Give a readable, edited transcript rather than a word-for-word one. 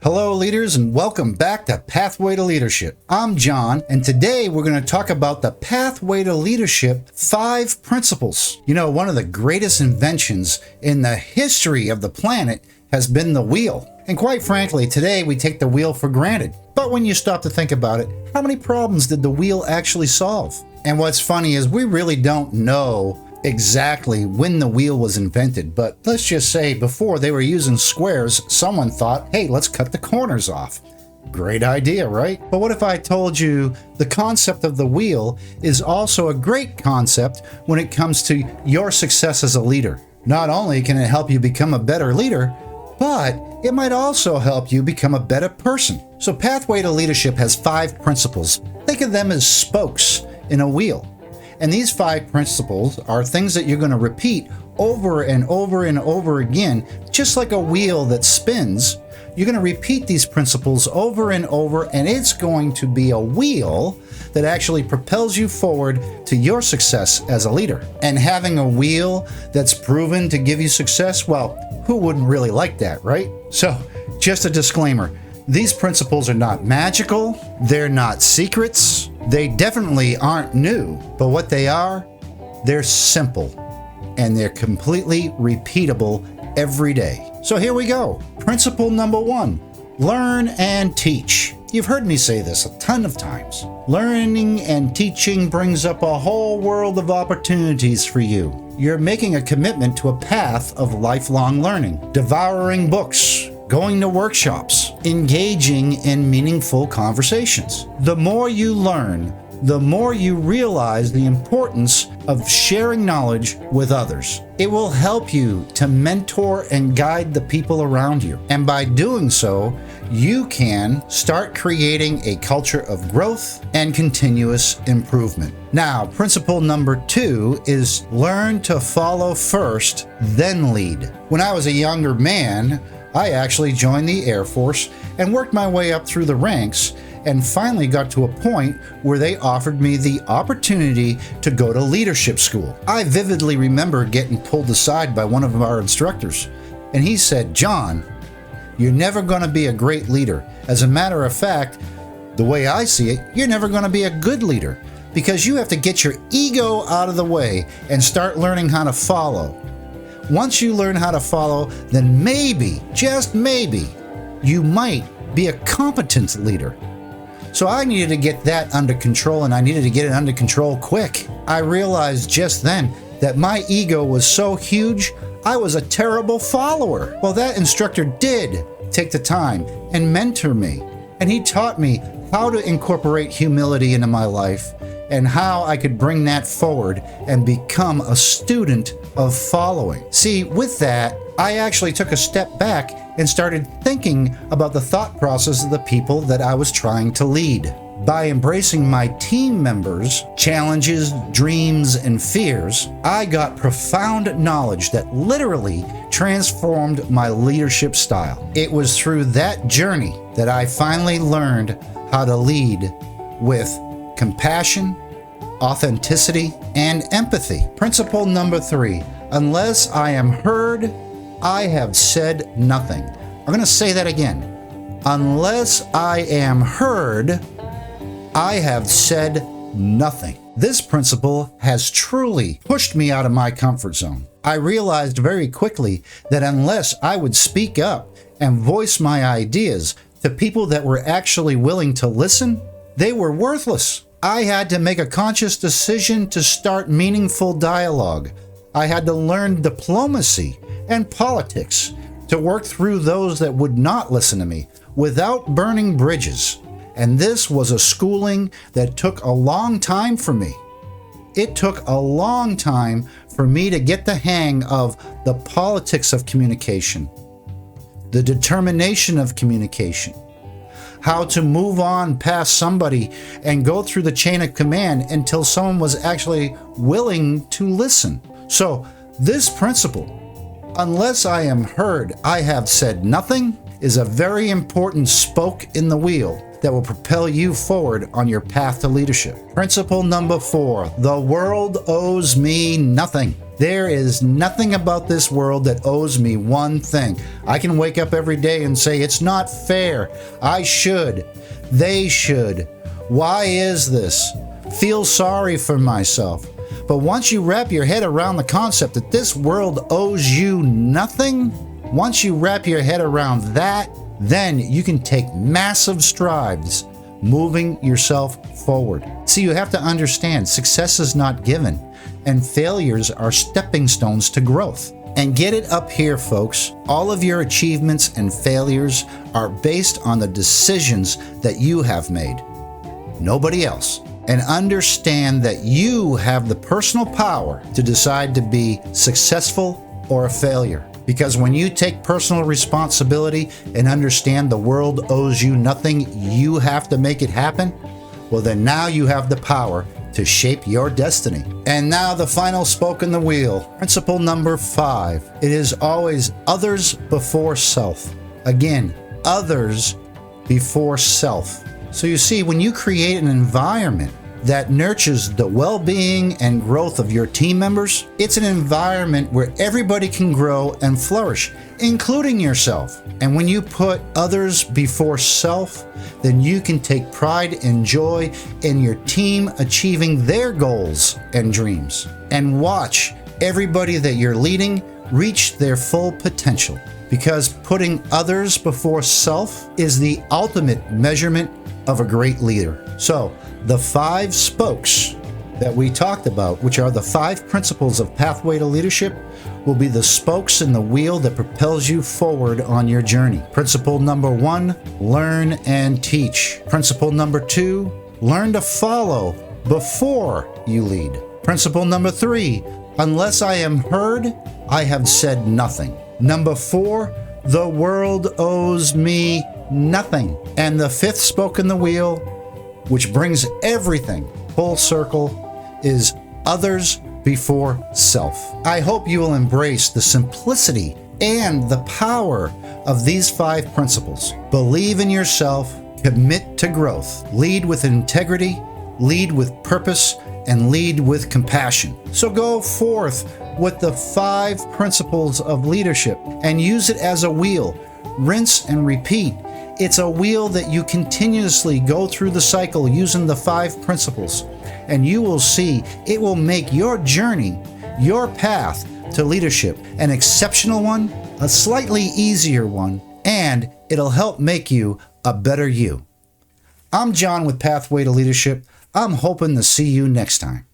Hello leaders, and welcome back to Pathway to Leadership. I'm John, and today we're going to talk about the Pathway to Leadership 5 principles. You know, one of the greatest inventions in the history of the planet has been the wheel. And quite frankly, today we take the wheel for granted. But when you stop to think about it, how many problems did the wheel actually solve? And what's funny is we really don't know exactly when the wheel was invented, but let's just say before they were using squares, someone thought, hey, let's cut the corners off. Great idea, right? But what if I told you the concept of the wheel is also a great concept when it comes to your success as a leader? Not only can it help you become a better leader, but it might also help you become a better person. So Pathway to Leadership has 5 principles. Think of them as spokes in a wheel. And these 5 principles are things that you're going to repeat over and over and over again, just like a wheel that spins. You're going to repeat these principles over and over, and it's going to be a wheel that actually propels you forward to your success as a leader. And having a wheel that's proven to give you success, well, who wouldn't really like that, right? So, just a disclaimer. These principles are not magical, they're not secrets, they definitely aren't new, but what they are, they're simple, and they're completely repeatable every day. So here we go. Principle number 1, learn and teach. You've heard me say this a ton of times. Learning and teaching brings up a whole world of opportunities for you. You're making a commitment to a path of lifelong learning, devouring books, going to workshops, engaging in meaningful conversations. The more you learn, the more you realize the importance of sharing knowledge with others. It will help you to mentor and guide the people around you. And by doing so, you can start creating a culture of growth and continuous improvement. Now, principle number 2 is learn to follow first, then lead. When I was a younger man, I actually joined the Air Force and worked my way up through the ranks and finally got to a point where they offered me the opportunity to go to leadership school. I vividly remember getting pulled aside by one of our instructors, and he said, John, you're never going to be a great leader. As a matter of fact, the way I see it, you're never going to be a good leader because you have to get your ego out of the way and start learning how to follow. Once you learn how to follow, then maybe, just maybe, you might be a competent leader. So I needed to get that under control, and I needed to get it under control quick. I realized just then that my ego was so huge, I was a terrible follower. Well, that instructor did take the time and mentor me, and he taught me how to incorporate humility into my life and how I could bring that forward and become a student of following. See, with that, I actually took a step back and started thinking about the thought process of the people that I was trying to lead. By embracing my team members' challenges, dreams, and fears, I got profound knowledge that literally transformed my leadership style. It was through that journey that I finally learned how to lead with compassion, authenticity, and empathy. Principle number 3, unless I am heard, I have said nothing. I'm going to say that again. Unless I am heard, I have said nothing. This principle has truly pushed me out of my comfort zone. I realized very quickly that unless I would speak up and voice my ideas to people that were actually willing to listen, they were worthless. I had to make a conscious decision to start meaningful dialogue. I had to learn diplomacy and politics to work through those that would not listen to me without burning bridges. And this was a schooling that took a long time for me. It took a long time for me to get the hang of the politics of communication, the determination of communication, how to move on past somebody and go through the chain of command until someone was actually willing to listen. So this principle, unless I am heard, I have said nothing, is a very important spoke in the wheel that will propel you forward on your path to leadership. Principle number 4, the world owes me nothing. There is nothing about this world that owes me one thing. I can wake up every day and say, it's not fair. I should. They should. Why is this? Feel sorry for myself. But once you wrap your head around the concept that this world owes you nothing, once you wrap your head around that, then you can take massive strides moving yourself forward. See, you have to understand success is not given, and failures are stepping stones to growth. And get it up here, folks. All of your achievements and failures are based on the decisions that you have made. Nobody else. And understand that you have the personal power to decide to be successful or a failure. Because when you take personal responsibility and understand the world owes you nothing, you have to make it happen, well then now you have the power to shape your destiny. And now the final spoke in the wheel. Principle number 5. It is always others before self. Again, others before self. So you see, when you create an environment that nurtures the well-being and growth of your team members, it's an environment where everybody can grow and flourish, including yourself. And when you put others before self, then you can take pride and joy in your team achieving their goals and dreams. And watch everybody that you're leading reach their full potential. Because putting others before self is the ultimate measurement of a great leader. So, the 5 spokes that we talked about, which are the 5 principles of Pathway to Leadership, will be the spokes in the wheel that propels you forward on your journey. Principle number 1, learn and teach. Principle number 2, learn to follow before you lead. Principle number 3, unless I am heard, I have said nothing. Number 4, the world owes me nothing. And the 5th spoke in the wheel, which brings everything full circle, is others before self. I hope you will embrace the simplicity and the power of these 5 principles. Believe in yourself, commit to growth, lead with integrity, lead with purpose, and lead with compassion. So go forth with the 5 principles of leadership and use it as a wheel. Rinse and repeat. It's a wheel that you continuously go through the cycle using the 5 principles, and you will see it will make your journey, your path to leadership, an exceptional one, a slightly easier one, and it'll help make you a better you. I'm John with Pathway to Leadership. I'm hoping to see you next time.